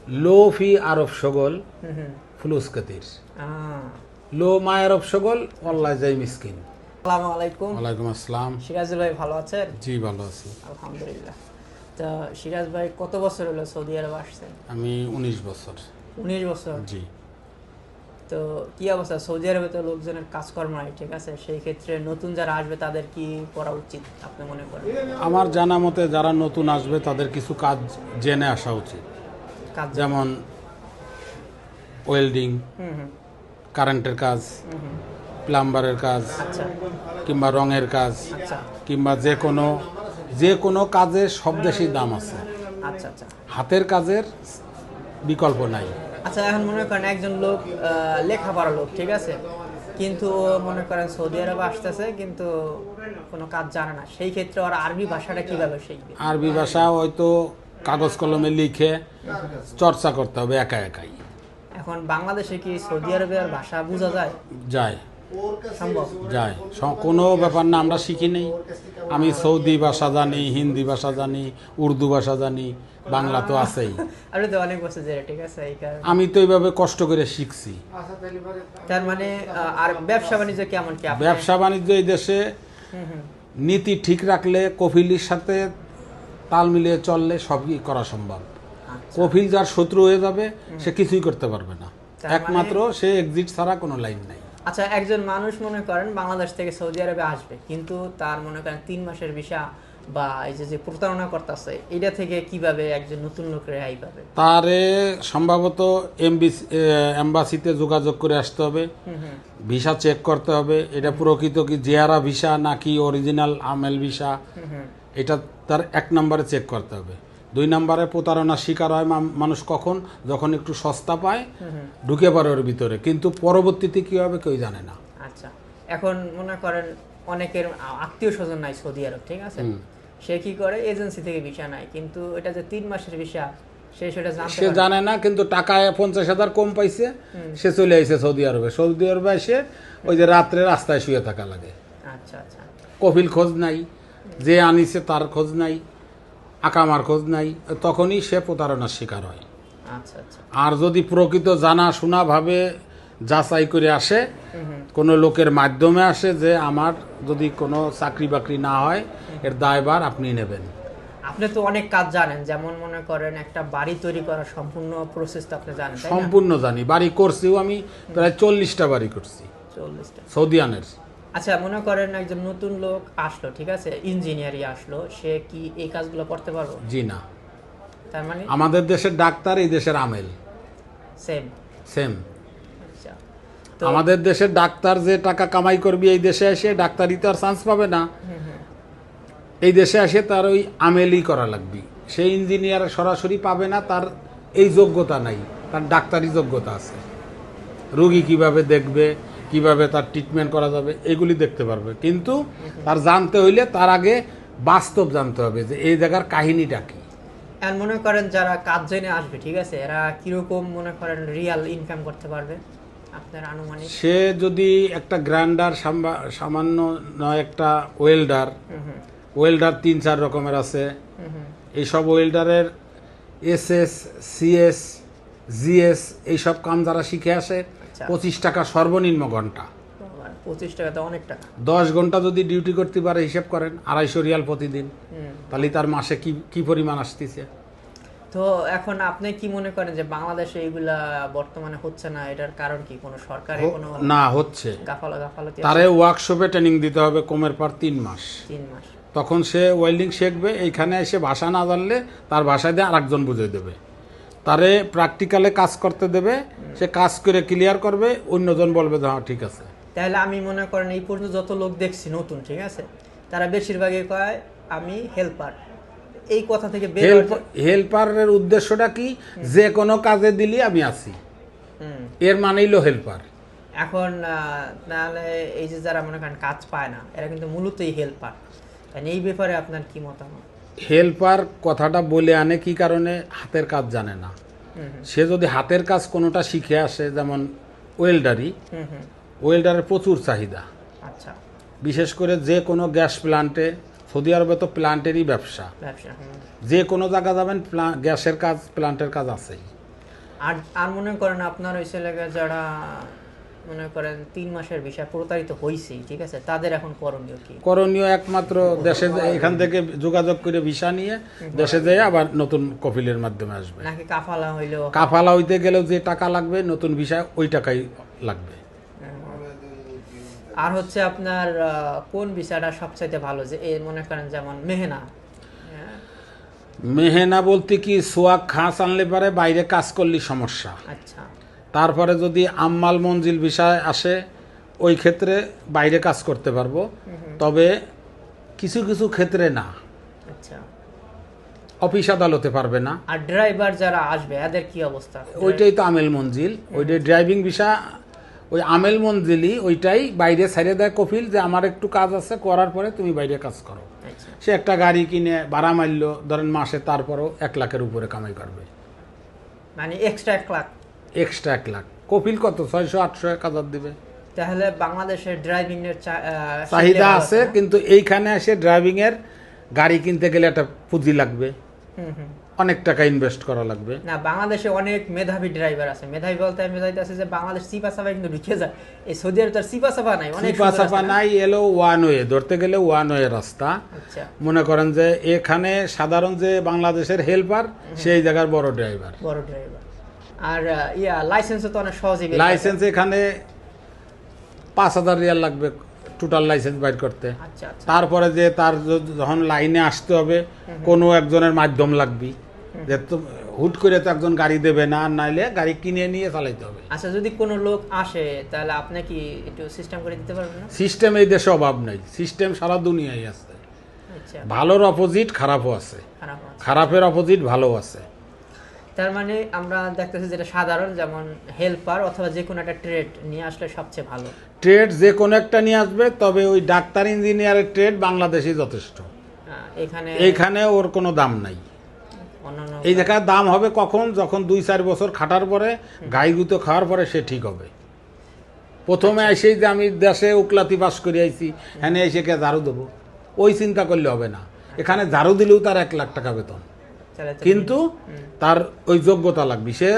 লো ফি আরব সগল হুম। ফুলুস কাতির, আহ, লো মা আরব সগল আল্লাহ যাই মিসকিন। আসসালামু আলাইকুম। ওয়ালাইকুম আসসালাম। সিরাজুল ভাই ভালো আছেন? জি ভালো আছি। আলহামদুলিল্লাহ। তো সিরাজ ভাই কত বছর হলো সৌদি আরব আসছেন? আমি 19 বছর। 19 বছর। জি। তো কি অবস্থা সৌদি আরবে? তো লোকজনের কাজকর্ম নাই, ঠিক আছে, সেই ক্ষেত্রে নতুন যারা আসবে তাদের কি করা উচিত আপনি মনে করেন? আমার জানা মতে যারা নতুন আসবে তাদের কিছু কাজ জেনে আসা উচিত, কাজ যেমন ওয়েল্ডিং, হুম হুম কারেন্টের কাজ, হুম হুম। প্লাম্বারের কাজ, আচ্ছা কিংবা রঙের কাজ, আচ্ছা কিংবা যে কোনো কাজের সব দেশেই দাম আছে। আচ্ছা আচ্ছা হাতের কাজের বিকল্প নাই। আচ্ছা, এখন মনে করেন একজন লোক লেখাপড়া লোক, ঠিক আছে, কিন্তু ও মনে করেন সৌদি আরবে আসতেছে কিন্তু কোনো কাজ জানে না, সেই ক্ষেত্রে ওরা আরবি ভাষাটা কিভাবে শিখবে? আরবি ভাষা হয়তো কাগজ কলমে লিখে চর্চা করতে হবে একা একাই। এখন বাংলাদেশে কি সৌদি আরবের ভাষা বোঝা যায়? যায় সম্ভব? যায় কোনো ব্যাপার না, আমরা শিখি নেই। আমি সৌদি ভাষা জানি, হিন্দি ভাষা জানি, উর্দু ভাষা জানি, বাংলা তো আছেই। আপনি তো অনেক বছর ধরে, ঠিক আছে, এই কারণে। আমি তো এইভাবে কষ্ট করে শিখছি। তার মানে আর ব্যবসা বাণিজ্য কেমন কি আপনার? ব্যবসা বাণিজ্য এই দেশে হুম হুম। নীতি ঠিক রাখলে, কফিলির সাথে তাল মিলিয়ে চললে সবই করা সম্ভব। আচ্ছা। কফিল যার শত্রু হয়ে যাবে সে কিছুই করতে পারবে না, তার মানে- একমাত্র সে এক্সিট ছাড়া কোনো লাইন নাই। আচ্ছা, একজন মানুষ মনে করেন বাংলাদেশ থেকে সৌদি আরবে আসবে, কিন্তু তার মনে করেন 3 মাসের ভিসা বা এই যে যে প্রতারণা করতেছে, এটা থেকে কিভাবে একজন নতুন লোক রেহাই পাবে? তারে সম্ভবত এম্বাসিতে যোগাযোগ করে আসতে হবে, হুম হুম ভিসা চেক করতে হবে, এটা প্রকৃত কি জেয়ারা ভিসা নাকি অরিজিনাল আমেল ভিসা, হুম হুম। এটা তার 1 নম্বরে চেক করতে হবে। 2 নম্বরে প্রতারণার শিকার হয় মানুষ কখন, যখন একটু সস্তা পায় ঢুকে পড়ে ওর ভিতরে, কিন্তু পরবর্তীতে কী হবে কেউ জানে না। আচ্ছা, এখন মনে করেন অনেকের আত্মীয় স্বজন নাই সৌদি আরব, ঠিক আছে, সে কি করে এজেন্সি থেকে ভিসা নাই, কিন্তু এটা যে 3 মাসের ভিসা সে সেটা জানতে সে পারে জানে না, কিন্তু টাকায় 50,000 কম পাইছে, সে চলে আইছে সৌদি আরবে। সৌদি আরবে এসে ওই যে রাত্রে রাস্তায় শুয়ে থাকা লাগে। আচ্ছা আচ্ছা কফিল খোঁজ নাই, যে আনিছে তার খোঁজ নাই, আকামার খোঁজ নাই, তখনই সে প্রতারণার শিকার হয়। আচ্ছা আচ্ছা। আর যদি প্রকৃত জানাশোনাভাবে যাচাই করে আসে, কোনো লোকের মাধ্যমে আসে যে আমার যদি কোনো চাকরি বাকরি না হয় এর দায়ভার আপনি নেবেন। আপনি তো অনেক কাজ জানেন, যেমন মনে করেন একটা বাড়ি তৈরি করার সম্পূর্ণ প্রসেস তো আপনি জানেন, তাই না? সম্পূর্ণ জানি, বাড়ি করছিও আমি, প্রায় 40টা বাড়ি করছি 40টা। সৌদিয়ানের। আচ্ছা, মনে করেন একজন নতুন লোক আসলো, ঠিক আছে, ইঞ্জিনিয়ারই আসলো, সে কি এই কাজগুলো করতে পারবে? জি না, তার মানে আমাদের দেশের ডাক্তার এই দেশের আমেল সেম। সেম। আচ্ছা, তো আমাদের দেশের ডাক্তার যে টাকা কামাই করবি এই দেশে এসে ডাক্তারি তো আর চান্স পাবে না, এই দেশে এসে তার ওই আমেলই করা লাগবে। সেই ইঞ্জিনিয়ার সরাসরি পাবে না, তার এই যোগ্যতা নাই, তার ডাক্তারি যোগ্যতা আছে। রোগী কিভাবে দেখবে, কিভাবে তার ট্রিটমেন্ট করা যাবে এগুলি দেখতে পারবে, কিন্তু তার জানতে হইলে তার আগে বাস্তব জানতে হবে যে এই জায়গার কাহিনীটা কি। আর মনে করেন যারা কাজ জেনে আসবে, ঠিক আছে, এরা কিরকম মনে করেন রিয়াল ইনকাম করতে পারবে আপনার আনুমানিক? সে যদি একটা গ্রাইন্ডার, সামান্য নয় একটা ওয়েল্ডার, ওয়েল্ডার 3-4 রকমের আছে, এইসব ওয়েল্ডারের এসএস, সিএস, জিএস এইসব কাম যারা শিখে আসে, আচ্ছা। 25 টাকা সর্বনিম্ন ঘন্টা। 25 টাকা তো অনেক টাকা। 10 ঘন্টা যদি ডিউটি করতে পারে, হিসেব করেন 250 রিয়াল প্রতিদিন, তাহলে তার মাসে কি পরিমাণ আসতেছে। তো এখন আপনি কি মনে করেন যে বাংলাদেশে এইগুলা বর্তমানে হচ্ছে না, এটার কারণ কি? কোনো সরকারি কোনো না হচ্ছে, গাফালতি তারে ওয়ার্কশপে ট্রেনিং দিতে হবে কমের পর 3 মাস। 3 মাস। তখন সে ওয়েল্ডিং শিখবে, এইখানে এসে ভাষা না জানলে তার ভাষায় দিয়ে আরেকজন বুঝিয়ে দেবে, তারে প্র্যাকটিক্যালে কাজ করতে দেবে, সে কাজ করে ক্লিয়ার করবে, অন্যজন বলবে যে হ্যাঁ ঠিক আছে। তাহলে আমি মনে করেন এই পর্যন্ত যত লোক দেখছি নতুন, ঠিক আছে, তারা বেশিরভাগই কয় আমি হেল্পার। এই কথা থেকে হেল্পারের উদ্দেশ্যটা কি? যে কোনো কাজে দিলি আমি আছি, এর মানেই লো হেল্পার। এখন তাহলে এই যে যারা মনে করেন কাজ পায় না, এরা কিন্তু মূলতই হেল্পার। এই ব্যাপারে আপনার কি মতামত? হেল্পার কথাটা বলে আনে কি কারণে? হাতের কাজ জানে না। সে যদি হাতের কাজ কোনোটা শিখে আসে, যেমন ওয়েল্ডারি, ওয়েল্ডারের প্রচুর চাহিদা। আচ্ছা, বিশেষ করে যে কোনো গ্যাস প্লান্টে, সৌদি আরবে তো প্লান্টেরই ব্যবসা, যে কোনো জায়গা যাবেন গ্যাসের কাজ, প্লান্টের কাজ আছেই। আর আর মনে করেন আপনার ওই ছেলেকে যারা মনে করেন 3 মাসের বিষয় প্রতারিত হয়েছে, ঠিক আছে, তাদের এখন করণীয় কি? করণীয় একমাত্র দেশে এখান থেকে যোগাযোগ করে ভিসা নিয়ে দেশে যেয়ে আবার নতুন কফিলের মাধ্যমে আসবে। নাকি কাফালা হইলো? কাফালা হইতে গেলেও যে টাকা লাগবে নতুন ভিসা ওই টাকাই লাগবে। আর হচ্ছে আপনার কোন ভিসাটা সবচাইতে ভালো, যে এই মনে করেন যেমন মেহনা? মেহেনা বলতে কি সোয়াক খাস আনলে পারে বাইরে কাজ করলে সমস্যা। আচ্ছা তারপরে যদি আম্মাল মঞ্জিল ভিসায় আসে ওই ক্ষেত্রে বাইরে কাজ করতে পারবো, তবে কিছু কিছু ক্ষেত্রে না, আচ্ছা। অফিস আদালতে পারবে না। আর ড্রাইভার যারা আসবে এদের কি অবস্থা? ওইটাই তো আমেল মঞ্জিল, ওইটাই ড্রাইভিং ভিসা, ওই আমেল মঞ্জিলই ওইটাই বাইরে ছেড়ে দেয় কফিল যে আমার একটু কাজ আছে, করার পরে তুমি বাইরে কাজ করো। আচ্ছা সে একটা গাড়ি কিনে ভাড়া মারলো ধরেন মাসে, তারপরও 1 লাখের উপরে কামাই করবে। মানে এক্সট্রা 1 লাখ? এক্সট্রা 1 লাখ। কফিল কত 600 800 1000 দিবে। তাহলে বাংলাদেশের ড্রাইভিং এর চাহিদা আছে, কিন্তু এইখানে এসে ড্রাইভিং এর গাড়ি কিনতে গেলে একটা পুঁজি লাগবে, অনেক টাকা ইনভেস্ট করা লাগবে। না, বাংলাদেশে অনেক মেধাবী ড্রাইভার আছে। মেধাবী বলতে আমি বোঝাইতেছি যে বাংলাদেশ সিপা সাপা কিন্তু ঢুকে যায়, এই সৌদি আরব তার সিপা সাপা নাই, অনেক সিপা সাপা নাই, এলো ওয়ান ওয়ে, ধরতে গেলে ওয়ান ওয়ে রাস্তা। আচ্ছা মনে করেন যে এখানে সাধারণ যে বাংলাদেশের হেল্পার সেই জায়গার বড় ড্রাইভার। বড় ড্রাইভার। আর লাইসেন্সও তো অনেক সহজেই লাইসেন্স এখানে 5000 রিয়াল লাগবে টোটাল লাইসেন্স বাইর করতে। আচ্ছা আচ্ছা। তারপরে যে তার যখন লাইনে আসতে হবে কোনো একজনের মাধ্যম লাগবে, যে তো হুট করে তো একজন গাড়ি দেবে না, আর নাইলে গাড়ি কিনে নিয়ে চালাইতে হবে। আচ্ছা, যদি কোনো লোক আসে তাহলে আপনি কি একটু সিস্টেম করে দিতে পারবেন না? সিস্টেম এই দেশে অভাব নাই, সিস্টেম সারা দুনিয়ায় আছে। আচ্ছা, ভালোর অপোজিট খারাপও আছে, খারাপ আছে। খারাপের অপোজিট ভালো আছে। তার মানে আমরা দেখতেছি যেটা সাধারণ, যেমন হেল্পার অথবা যে কোনো একটা ট্রেড নিয়ে আসলে সবচেয়ে ভালো। ট্রেড যে কোনো একটা নিয়ে আসবে, তবে ওই ডাক্তার ইঞ্জিনিয়ারের ট্রেড বাংলাদেশে যথেষ্ট। এইখানে ওর কোনো দাম নাই। অন্যান্য এই জায়গায় দাম হবে কখন, যখন 2-4 বছর খাটার পরে গাইগুতো খাওয়ার পরে সে ঠিক হবে। প্রথমে এসেই যে আমি দেশে উকলাতি পাস করে আইছি, হ্যাঁ এসে কে ঝাড়ু দেবো, ওই চিন্তা করলে হবে না। এখানে ঝাড়ু দিলেও তার 1 লাখ টাকা বেতন, কিন্তু তার ওই যোগ্যতা লাগবে। সে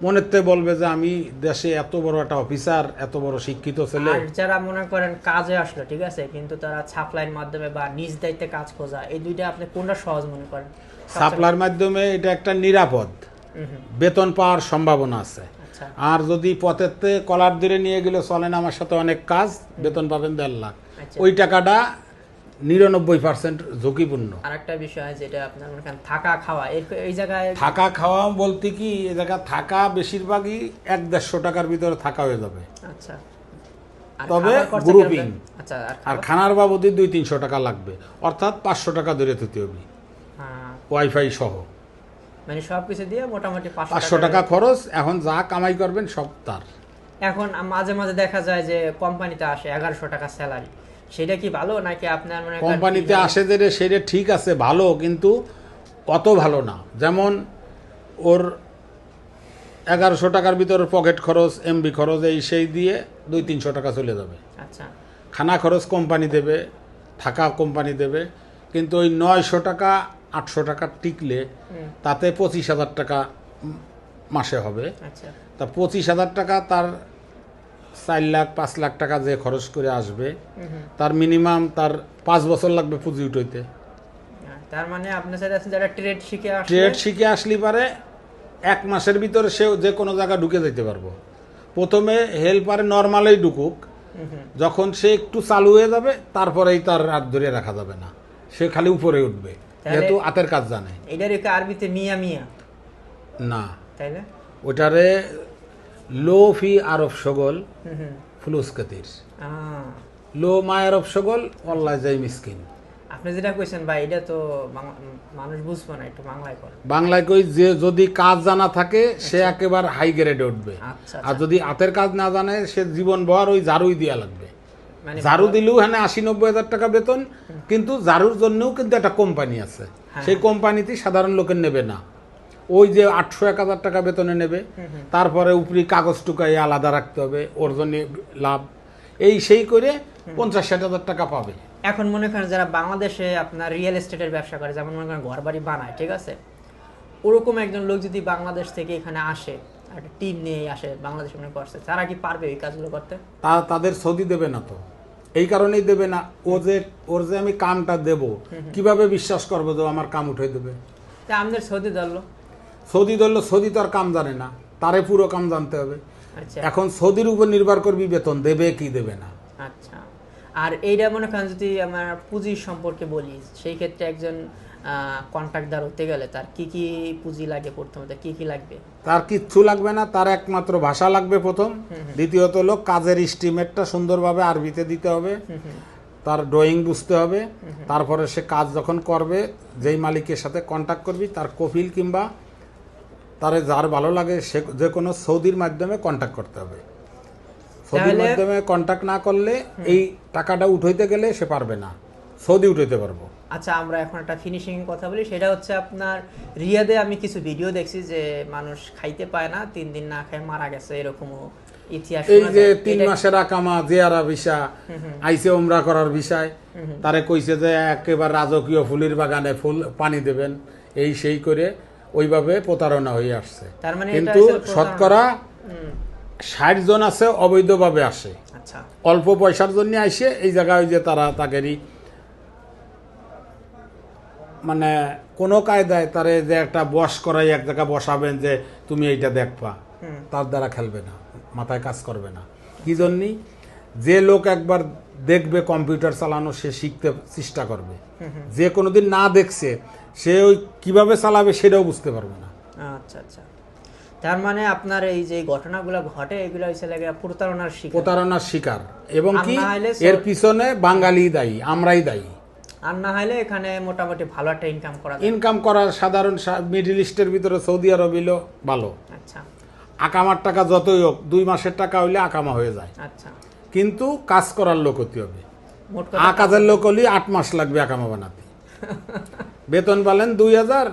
মনেতে বলবে যে আমি দেশে এত বড় একটা অফিসার, এত বড় শিক্ষিত ছেলে। আর যারা মনে করেন কাজে আসলো, ঠিক আছে, কিন্তু তারা সাপ্লাইয়ের মাধ্যমে বা নিজ দায়িত্বে কাজ খোঁজা, এই দুইটা আপনি কোনটা সহজ মনে করেন? সাপ্লাইয়ের মাধ্যমে এটা একটা নিরাপদ, বেতন পাওয়ার সম্ভাবনা আছে। আচ্ছা আর যদি পথেতে কলার ধরে নিয়ে গেলে চলেন আমার সাথে অনেক কাজ, বেতন পাবেন 1.5 লাখ, আচ্ছা। ওই টাকাটা 99% ঝুঁকিপূর্ণ। আর একটা বিষয় যেটা আপনার মনে করেন থাকা খাওয়া, এই জায়গায় থাকা খাওয়া বলতে কি, এই জায়গা থাকা বেশিরভাগই 100-150 টাকার ভিতরে থাকা হয়ে যাবে। আচ্ছা। আর তবে খাবার খরচা গ্রুপিং, কিরকম? আচ্ছা। আর খানার বাবদই 200-300 টাকা লাগবে, অর্থাৎ 500 টাকা ধরে দিতে হবে, হ্যাঁ, ওয়াইফাই সহ। মানে সবকিছু দিয়ে মোটামুটি 500 টাকা খরচ। এখন যা কামাই করবেন সব তার। এখন মাঝে মাঝে দেখা যায় যে কোম্পানিতে আসে 1100 টাকা স্যালারি, সেটা কি ভালো নাকি আপনার মনে করেন কোম্পানিতে আসে যে সেটা ঠিক আছে, ভালো, কিন্তু অত ভালো না। যেমন ওর 1100 টাকার ভিতরে পকেট খরচ, এমবি খরচ, এই সেই দিয়ে 200-300 টাকা চলে যাবে। আচ্ছা খানা খরচ কোম্পানি দেবে, থাকা কোম্পানি দেবে, কিন্তু ওই 900 টাকা 800 টাকা টিকলে তাতে 25,000 টাকা মাসে হবে। আচ্ছা। তা 25,000 টাকা তার 4 লাখ 5 লাখ টাকা যে খরচ করে আসবে, তার মিনিমাম তার 5 বছর লাগবে পুঁজি উঠাইতে। তার মানে আপনি চাইতেছেন যারা ট্রেড শিখে আসে, ট্রেড শিখে আসলি পারে 1 মাসের ভিতরে সে যে কোনো জায়গা ঢুকে যেতে পারবো। প্রথমে হেল্পারে নর্মালেই ঢুকুক, যখন সে একটু চালু হয়ে যাবে তারপরেই তার হাত ধরে রাখা যাবে না, সে খালি উপরে উঠবে, যেহেতু হাতের কাজ জানে। এটার কি আরবিতে মিয়া মিয়া না, তাই না? ওটারে লো ফি আরব সগল ফুলুস কাতির, লো মা আরব সগল অল্লাহ যাই মিসকিন। আপনি যেটা কইছেন ভাই, এটা তো মানুষ বুঝবো না, একটু বাংলায় করেন। বাংলায় কই যে যদি কাজ জানা থাকে সে একেবারে হাই গ্রেডে উঠবে, আচ্ছা। আর যদি হাতের কাজ না জানে সে জীবন ভর ওই ঝাড়ুই দেওয়া লাগবে। মানে ঝাড়ু দিলেও হ্যাঁ 80-90 হাজার টাকা বেতন, কিন্তু ঝাড়ুর জন্যও কিন্তু একটা কোম্পানি আছে, সেই কোম্পানিতে সাধারণ লোকের নেবে না, ওই যে 800-1000 টাকা বেতনে নেবে, তারপরে উপরি কাগজ টুকাই আলাদা রাখতে হবে, ওর জন্য লাভ, এই সেই করে 50-60 হাজার টাকা পাবে। এখন মনে করেন যারা বাংলাদেশে আপনার রিয়েল এস্টেটের ব্যবসা করে, যেমন মনে করেন ঘর বাড়ি বানায়, ঠিক আছে, ওরকম একজন লোক যদি বাংলাদেশ থেকে এখানে আসে, একটা টিম নিয়ে আসে, বাংলাদেশ মনে করছে, তারা কি পারবে এই কাজগুলো করতে? তাদের সৌদি দেবে না তো, এই কারণেই দেবে না। ওর যে আমি কামটা দেব, কিভাবে বিশ্বাস করবো যে ও আমার কাম উঠে দেবে? তা আমাদের সৌদি ধরলো, সৌদি তো আর কাম জানে না, তারে পুরো কাম জানতে হবে। আচ্ছা এখন সৌদির উপর নির্ভর করবি বেতন দেবে কি দেবে না। আচ্ছা। আর এইটা মনে করেন যদি আমার পুঁজির সম্পর্কে বলি, সেই ক্ষেত্রে একজন কন্ট্রাক্টদার হতে গেলে তার কি কি পুঁজি লাগে, প্রথমত কি কি লাগবে? তার কিচ্ছু লাগবে না, তার একমাত্র ভাষা লাগবে প্রথম। দ্বিতীয়ত হলো কাজের এস্টিমেটটা সুন্দরভাবে আরবিতে দিতে হবে, তার ড্রয়িং বুঝতে হবে। তারপরে সে কাজ যখন করবে, যেই মালিকের সাথে কন্ট্যাক্ট করবি তার কফিল কিংবা তারে যার ভালো লাগে সে যে কোনো সৌদির মাধ্যমে কন্ট্যাক্ট করতে হবে। সৌদির মাধ্যমে কন্ট্যাক্ট না করলে এই টাকাটা উঠাইতে গেলে সে পারবে না, সৌদি উঠাইতে পারবো। আচ্ছা, আমরা এখন একটা ফিনিশিং কথা বলি, সেটা হচ্ছে আপনার রিয়াদে আমি কিছু ভিডিও দেখছি যে মানুষ খাইতে পায় না, 3 দিন না খেয়ে মারা গেছে, এরকমও ইতিহাস এই শোনা যে যায়। 3 মাসের আকামা জিয়ারা ভিসা আইসে উমরা করার বিষয়, তারে কইছে যে একেবারে রাজকীয় ফুলের বাগানে ফুল পানি দেবেন, এই সেই করে ওইভাবে প্রতারণা হয়ে আসছে। তার মানে এটা কিন্তু হচ্ছে প্রতারণা। শতকরা 60 জন আছে অবৈধভাবে আসে, আচ্ছা অল্প পয়সার জন্য আইসে এই জায়গায় ওই যে তারা তাকেরই মানে কোনো কায়দায় তারে যে একটা বস করাই এক জায়গায় বসাবেন যে তুমি এইটা দেখবা, তার দ্বারা খেলবে না, মাথায় কাজ করবে না। কি জন্যই যে লোক একবার দেখবে কম্পিউটার চালানো সে শিখতে চেষ্টা করবে, যে কোনোদিন না দেখছে সে ওই কিভাবে চালাবে সেটাও বুঝতে পারবে না। আচ্ছা আচ্ছা। তার মানে আপনার এই যে ঘটনাগুলো ঘটে এগুলো হচ্ছে লাগে প্রতারণার শিকার। প্রতারণার শিকার, এবং কি আর না হলে এর পিছনে বাঙালি দায়ী, আমরাই দায়ী। আর না হলে এখানে মোটামুটি ভালো একটা ইনকাম করা যায়। ইনকাম করার সাধারণ মিডল ইস্টের ভিতরে সৌদি আরব হইলো ভালো, আচ্ছা আকামার টাকা যতই হোক 2 মাসের টাকা হইলে আকামা হয়ে যায়, আচ্ছা। কিন্তু কাজ করার লোক হতে হবে। মোট কথা কাজের লোক হলে 8 মাস লাগবে আকামা বানাতে। বেতন পালেন 2000,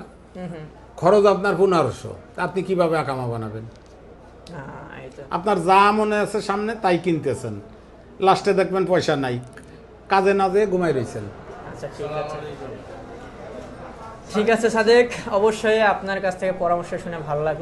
খরচ আপনার 1500, আপনি কিভাবে আকামা বানাবেন? এই তো। আপনার যা মনে আছে সামনে তাই কিনতেছেন, লাস্টে দেখবেন পয়সা নাই, কাজে না যেয়ে ঘুমাই রয়েছেন। আচ্ছা ঠিক আছে, ঠিক আছে সাদেক, অবশ্যই আপনার কাছ থেকে পরামর্শ শুনে ভালো লাগলো।